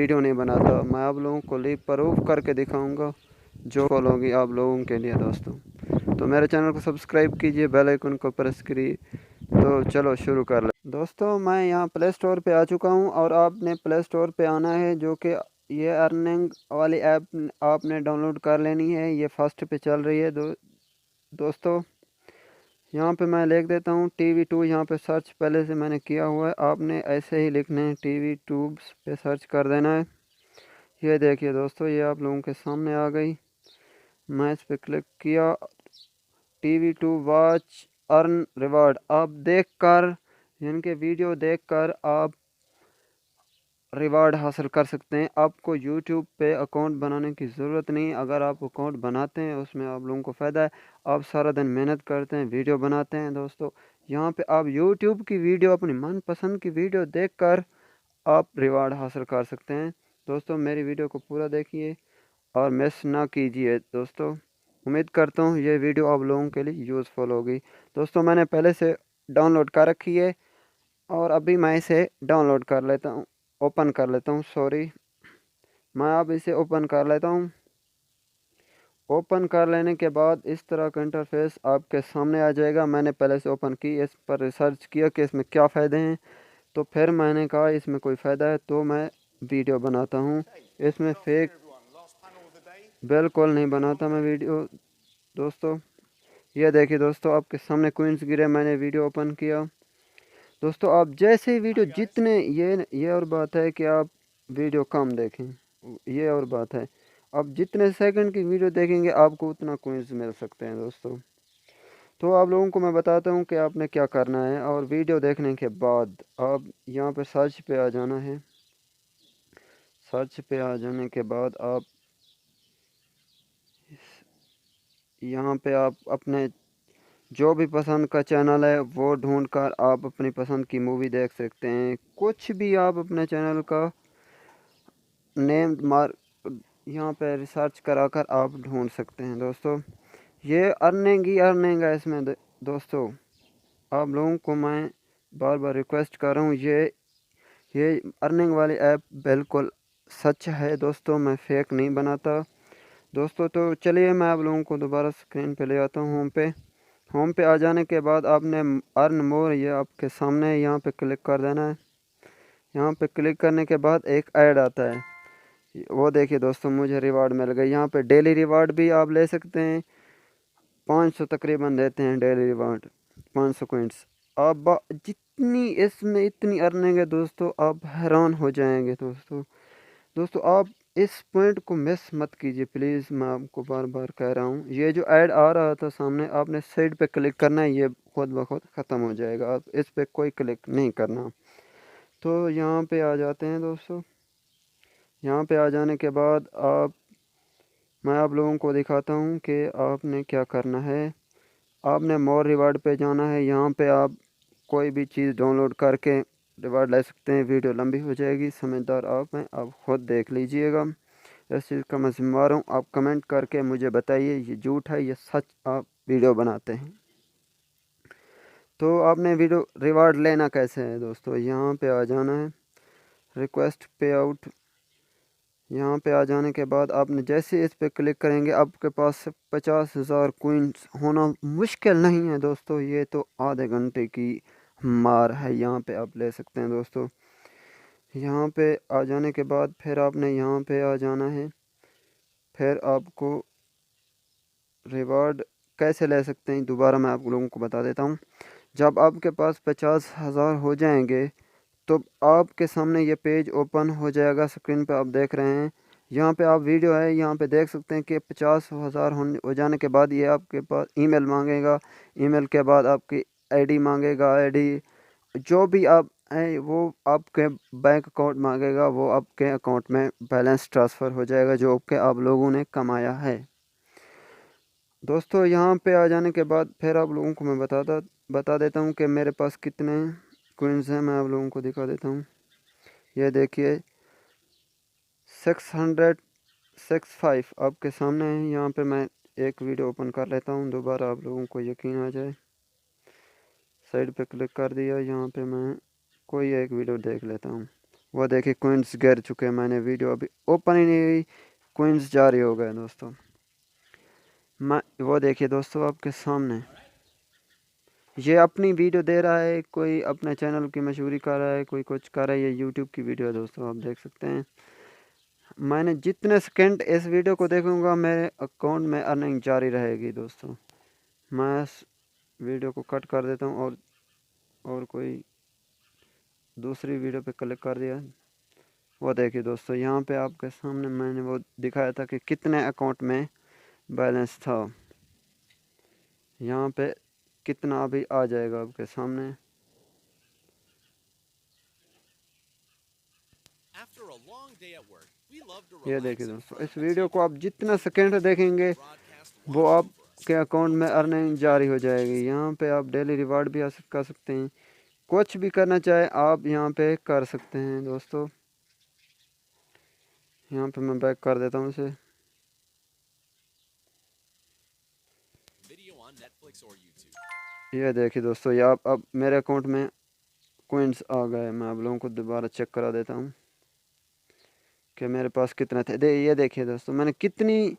Video नहीं बनाता। मैं आप लोगों को लिव प्रूफ करके दिखाऊंगा जो होगी आप लोगों के लिए दोस्तों। तो मेरे चैनल को सब्सक्राइब कीजिए, बेल आइकन को प्रेस करिए। तो चलो शुरू कर ले दोस्तों। मैं यहाँ प्ले स्टोर पे आ चुका हूँ और आपने प्ले स्टोर पे आना है, जो कि ये अर्निंग वाली ऐप आपने डाउनलोड कर लेनी है। ये फर्स्ट पे चल रही है दोस्तों। यहाँ पे मैं लिख देता हूँ TV2। यहाँ पे सर्च पहले से मैंने किया हुआ है, आपने ऐसे ही लिखना है, TV2 पे सर्च कर देना है। ये देखिए दोस्तों, ये आप लोगों के सामने आ गई। मैं इस पर क्लिक किया, TV2 वॉच अर्न रिवार्ड। आप देखकर इनके वीडियो देखकर आप रिवार्ड हासिल कर सकते हैं। आपको यूट्यूब पे अकाउंट बनाने की ज़रूरत नहीं। अगर आप अकाउंट बनाते हैं उसमें आप लोगों को फ़ायदा है। आप सारा दिन मेहनत करते हैं, वीडियो बनाते हैं दोस्तों। यहाँ पे आप यूट्यूब की वीडियो, अपनी मनपसंद की वीडियो देखकर आप रिवार्ड हासिल कर सकते हैं दोस्तों। मेरी वीडियो को पूरा देखिए और मिस ना कीजिए दोस्तों। उम्मीद करता हूँ ये वीडियो आप लोगों के लिए यूज़फुल होगी दोस्तों। मैंने पहले से डाउनलोड कर रखी है और अभी मैं इसे डाउनलोड कर लेता हूँ, ओपन कर लेता हूँ। सॉरी, मैं अब इसे ओपन कर लेता हूँ। ओपन कर लेने के बाद इस तरह का इंटरफेस आपके सामने आ जाएगा। मैंने पहले से ओपन की, इस पर रिसर्च किया कि इसमें क्या फ़ायदे हैं। तो फिर मैंने कहा इसमें कोई फ़ायदा है तो मैं वीडियो बनाता हूँ। इसमें फेक बिल्कुल नहीं बनाता मैं वीडियो दोस्तों। ये देखिए दोस्तों, आपके सामने क्वींस गिरे। मैंने वीडियो ओपन किया दोस्तों। आप जैसे वीडियो जितने ये और बात है कि आप वीडियो कम देखें, ये और बात है। आप जितने सेकंड की वीडियो देखेंगे आपको उतना क्विज मिल सकते हैं दोस्तों। तो आप लोगों को मैं बताता हूँ कि आपने क्या करना है। और वीडियो देखने के बाद आप यहाँ पे सर्च पे आ जाना है। सर्च पे आ जाने के बाद आप यहाँ पे आप अपने जो भी पसंद का चैनल है वो ढूंढकर आप अपनी पसंद की मूवी देख सकते हैं। कुछ भी आप अपने चैनल का नेम मार यहाँ पे रिसर्च कराकर आप ढूंढ सकते हैं दोस्तों। ये अर्निंग ही अर्निंग है इसमें दोस्तों। आप लोगों को मैं बार बार रिक्वेस्ट कर रहा हूँ, ये अर्निंग वाली ऐप बिल्कुल सच है दोस्तों, मैं फेक नहीं बनाता दोस्तों। तो चलिए मैं आप लोगों को दोबारा स्क्रीन पे ले आता हूँ। होम पे आ जाने के बाद आपने अर्न मोर, ये आपके सामने है, यहाँ पे क्लिक कर देना है। यहाँ पे क्लिक करने के बाद एक ऐड आता है, वो देखिए दोस्तों, मुझे रिवार्ड मिल गई। यहाँ पे डेली रिवार्ड भी आप ले सकते हैं। 500 तकरीबन देते हैं डेली रिवार्ड, 500 कॉइंस। आप जितनी इसमें इतनी अर्निंग है दोस्तों, आप हैरान हो जाएंगे दोस्तों। आप इस पॉइंट को मिस मत कीजिए प्लीज़, मैं आपको बार बार कह रहा हूँ। ये जो ऐड आ रहा था सामने, आपने साइड पे क्लिक करना है, ये खुद ब खुद ख़त्म हो जाएगा। आप इस पे कोई क्लिक नहीं करना। तो यहाँ पे आ जाते हैं दोस्तों। यहाँ पे आ जाने के बाद मैं आप लोगों को दिखाता हूँ कि आपने क्या करना है। आपने मोर रिवार्ड पे जाना है। यहाँ पे आप कोई भी चीज़ डाउनलोड करके रिवार्ड ले सकते हैं। वीडियो लंबी हो जाएगी, समझदार आप हैं, आप खुद देख लीजिएगा। इस चीज़ का मैं जिम्मेदार हूँ। आप कमेंट करके मुझे बताइए ये झूठ है, ये सच आप वीडियो बनाते हैं। तो आपने वीडियो रिवार्ड लेना कैसे है दोस्तों, यहाँ पे आ जाना है, रिक्वेस्ट पे आउट। यहाँ पे आ जाने के बाद आपने जैसे इस पे क्लिक करेंगे, आपके पास 50,000 कोइंस होना मुश्किल नहीं है दोस्तों। ये तो आधे घंटे की मार है, यहाँ पे आप ले सकते हैं दोस्तों। यहाँ पे आ जाने के बाद फिर आपने यहाँ पे आ जाना है। फिर आपको रिवार्ड कैसे ले सकते हैं दोबारा मैं आप लोगों को बता देता हूँ। जब आपके पास 50,000 हो जाएंगे तो आपके सामने ये पेज ओपन हो जाएगा। स्क्रीन पे आप देख रहे हैं, यहाँ पे आप वीडियो है, यहाँ पे देख सकते हैं कि 50,000 हो जाने के बाद ये आपके पास ईमेल मांगेगा। ईमेल के बाद आपकी आईडी मांगेगा। आईडी जो भी आप है वो आपके बैंक अकाउंट मांगेगा। वो आपके अकाउंट में बैलेंस ट्रांसफ़र हो जाएगा जो आपके आप लोगों ने कमाया है दोस्तों। यहाँ पे आ जाने के बाद फिर आप लोगों को मैं बता देता हूँ कि मेरे पास कितने कोइंस हैं। मैं आप लोगों को दिखा देता हूँ। ये देखिए 665 आपके सामने है। यहाँ पे मैं एक वीडियो ओपन कर लेता हूँ दोबारा, आप लोगों को यकीन आ जाए। साइड पे क्लिक कर दिया। यहाँ पे मैं कोई एक वीडियो देख लेता हूँ। वो देखिए कोइंस गिर चुके हैं, मैंने वीडियो अभी ओपन ही नहीं हुई, कोइंस जारी हो गए दोस्तों। मैं वो देखिए दोस्तों आपके सामने, ये अपनी वीडियो दे रहा है, कोई अपने चैनल की मशहूरी कर रहा है, कोई कुछ कर रहा है। ये यूट्यूब की वीडियो है दोस्तों, आप देख सकते हैं। मैंने जितने सेकंड इस वीडियो को देखूंगा मेरे अकाउंट में अर्निंग जारी रहेगी दोस्तों। मैं इस वीडियो को कट कर देता हूँ और कोई दूसरी वीडियो पे क्लिक कर दिया। वो देखिए दोस्तों, यहाँ पे आपके सामने मैंने वो दिखाया था कि कितने अकाउंट में बैलेंस था। यहाँ पे कितना अभी आ जाएगा आपके सामने। ये देखिए दोस्तों, इस वीडियो को आप जितना सेकंड देखेंगे वो आपके अकाउंट में अर्निंग जारी हो जाएगी। यहाँ पे आप डेली रिवार्ड भी हासिल कर सकते हैं, कुछ भी करना चाहे आप यहाँ पे कर सकते हैं दोस्तों। यहाँ पे मैं बैक कर देता हूँ इसे। ये देखिए दोस्तों, ये आप अब मेरे अकाउंट में कोइंस आ गए। मैं आप लोगों को दोबारा चेक करा देता हूँ कि मेरे पास कितने थे। ये देखिए दोस्तों, मैंने कितनी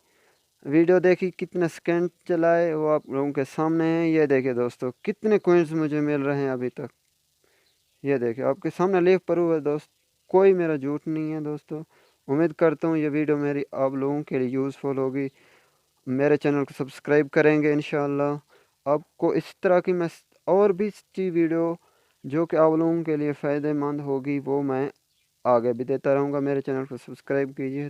वीडियो देखी, कितने सेकंड चलाए, वो आप लोगों के सामने है। ये देखिए दोस्तों, कितने कोइंस मुझे मिल रहे हैं अभी तक। ये देखिए आपके सामने लाइव प्रूफ है दोस्त, कोई मेरा झूठ नहीं है दोस्तों। उम्मीद करता हूँ ये वीडियो मेरी आप लोगों के लिए यूज़फुल होगी। मेरे चैनल को सब्सक्राइब करेंगे इंशाल्लाह। आपको इस तरह की मैं और भी अच्छी वीडियो जो कि आप लोगों के लिए फ़ायदेमंद होगी वो मैं आगे भी देता रहूँगा। मेरे चैनल को सब्सक्राइब कीजिए।